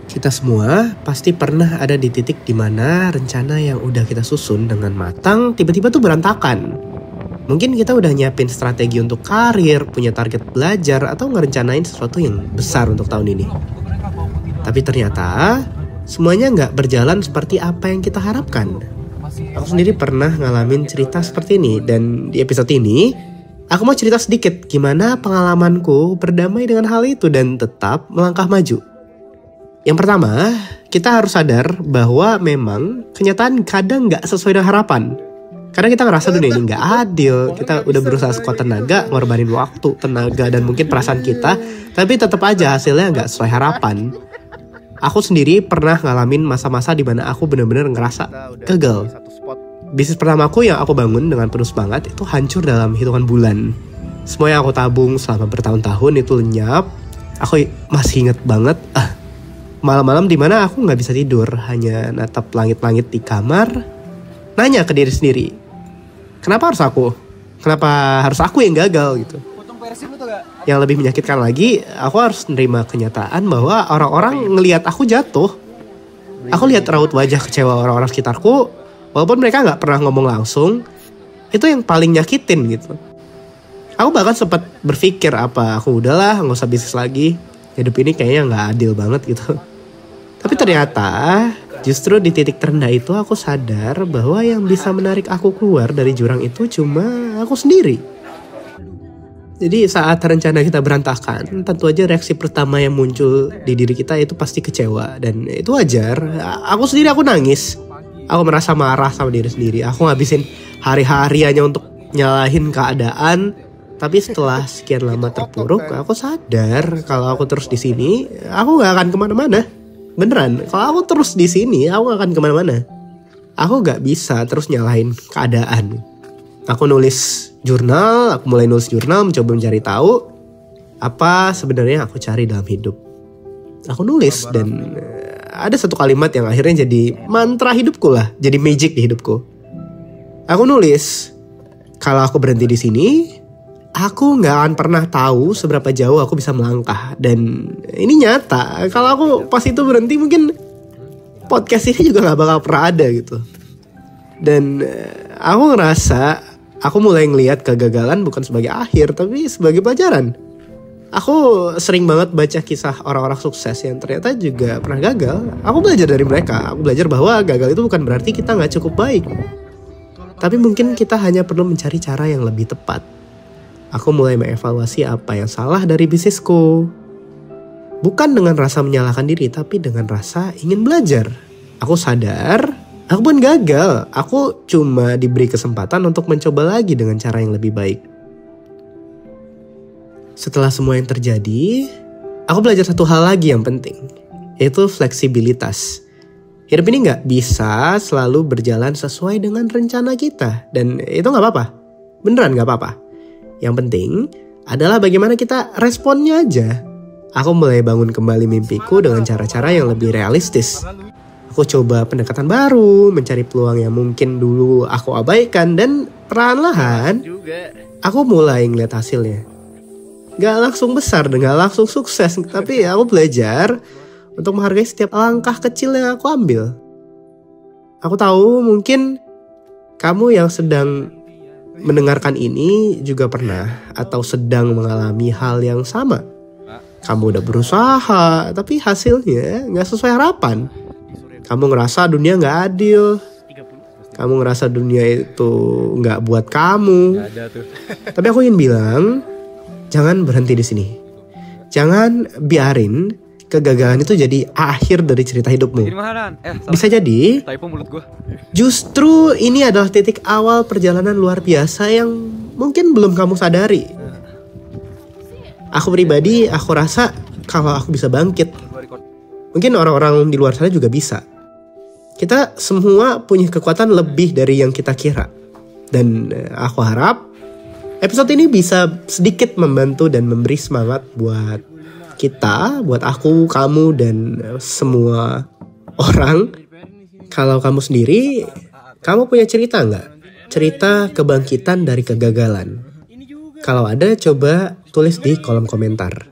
Kita semua pasti pernah ada di titik dimana rencana yang udah kita susun dengan matang tiba-tiba tuh berantakan. Mungkin kita udah nyiapin strategi untuk karir, punya target belajar, atau ngerencanain sesuatu yang besar untuk tahun ini. Tapi ternyata semuanya nggak berjalan seperti apa yang kita harapkan. Aku sendiri pernah ngalamin cerita seperti ini, dan di episode ini aku mau cerita sedikit gimana pengalamanku berdamai dengan hal itu dan tetap melangkah maju. Yang pertama, kita harus sadar bahwa memang kenyataan kadang nggak sesuai dengan harapan. Karena kita ngerasa dunia ini nggak adil, kita udah berusaha sekuat tenaga, ngorbanin waktu, tenaga, dan mungkin perasaan kita, tapi tetap aja hasilnya nggak sesuai harapan. Aku sendiri pernah ngalamin masa-masa di mana aku benar-benar ngerasa gagal. Bisnis pertamaku yang aku bangun dengan penuh semangat itu hancur dalam hitungan bulan. Semua yang aku tabung selama bertahun-tahun itu lenyap. Aku masih inget banget malam-malam dimana aku gak bisa tidur, hanya natap langit-langit di kamar, nanya ke diri sendiri, kenapa harus aku? Kenapa harus aku yang gagal gitu? Yang lebih menyakitkan lagi, aku harus nerima kenyataan bahwa orang-orang ngelihat aku jatuh. Aku lihat raut wajah kecewa orang-orang sekitarku, walaupun mereka gak pernah ngomong langsung. Itu yang paling nyakitin gitu. Aku bahkan sempat berpikir aku udahlah gak usah bisnis lagi. Hidup ini kayaknya gak adil banget gitu. Tapi ternyata justru di titik terendah itu aku sadar bahwa yang bisa menarik aku keluar dari jurang itu cuma aku sendiri. Jadi saat rencana kita berantakan, tentu aja reaksi pertama yang muncul di diri kita itu pasti kecewa. Dan itu wajar. Aku sendiri aku nangis. Aku merasa marah sama diri sendiri. Aku ngabisin hari-hari hanya untuk nyalahin keadaan. Tapi setelah sekian lama terpuruk, aku sadar kalau aku terus di sini, aku gak akan kemana-mana. Beneran, kalau aku terus di sini, aku gak akan kemana-mana. Aku gak bisa terus nyalahin keadaan. Aku nulis jurnal, aku mulai nulis jurnal, mencoba mencari tahu apa sebenarnya aku cari dalam hidup. Aku nulis dan ada satu kalimat yang akhirnya jadi mantra hidupku lah, jadi magic di hidupku. Aku nulis, kalau aku berhenti di sini, aku gak akan pernah tahu seberapa jauh aku bisa melangkah. Dan ini nyata, kalau aku pas itu berhenti mungkin podcast ini juga gak bakal pernah ada gitu. Dan aku ngerasa aku mulai ngelihat kegagalan bukan sebagai akhir, tapi sebagai pelajaran. Aku sering banget baca kisah orang-orang sukses yang ternyata juga pernah gagal. Aku belajar dari mereka. Aku belajar bahwa gagal itu bukan berarti kita gak cukup baik, tapi mungkin kita hanya perlu mencari cara yang lebih tepat. Aku mulai mengevaluasi apa yang salah dari bisnisku. Bukan dengan rasa menyalahkan diri, tapi dengan rasa ingin belajar. Aku sadar, aku pun gagal. Aku cuma diberi kesempatan untuk mencoba lagi dengan cara yang lebih baik. Setelah semua yang terjadi, aku belajar satu hal lagi yang penting, yaitu fleksibilitas. Hidup ini gak bisa selalu berjalan sesuai dengan rencana kita. Dan itu gak apa-apa. Beneran gak apa-apa. Yang penting adalah bagaimana kita responnya aja. Aku mulai bangun kembali mimpiku dengan cara-cara yang lebih realistis. Aku coba pendekatan baru, mencari peluang yang mungkin dulu aku abaikan, dan perlahan-lahan aku mulai ngeliat hasilnya. Gak langsung besar dan gak langsung sukses, tapi aku belajar untuk menghargai setiap langkah kecil yang aku ambil. Aku tahu mungkin kamu yang sedang mendengarkan ini juga pernah atau sedang mengalami hal yang sama. Kamu udah berusaha, tapi hasilnya gak sesuai harapan. Kamu ngerasa dunia gak adil. Kamu ngerasa dunia itu gak buat kamu. Tapi aku ingin bilang, jangan berhenti di sini. Jangan biarin kegagalan itu jadi akhir dari cerita hidupmu. Bisa jadi justru ini adalah titik awal perjalanan luar biasa yang mungkin belum kamu sadari. Aku pribadi, aku rasa kalau aku bisa bangkit, mungkin orang-orang di luar sana juga bisa. Kita semua punya kekuatan lebih dari yang kita kira. Dan aku harap episode ini bisa sedikit membantu dan memberi semangat buat kita, buat aku, kamu, dan semua orang. Kalau kamu sendiri, kamu punya cerita nggak? Cerita kebangkitan dari kegagalan. Kalau ada, coba tulis di kolom komentar.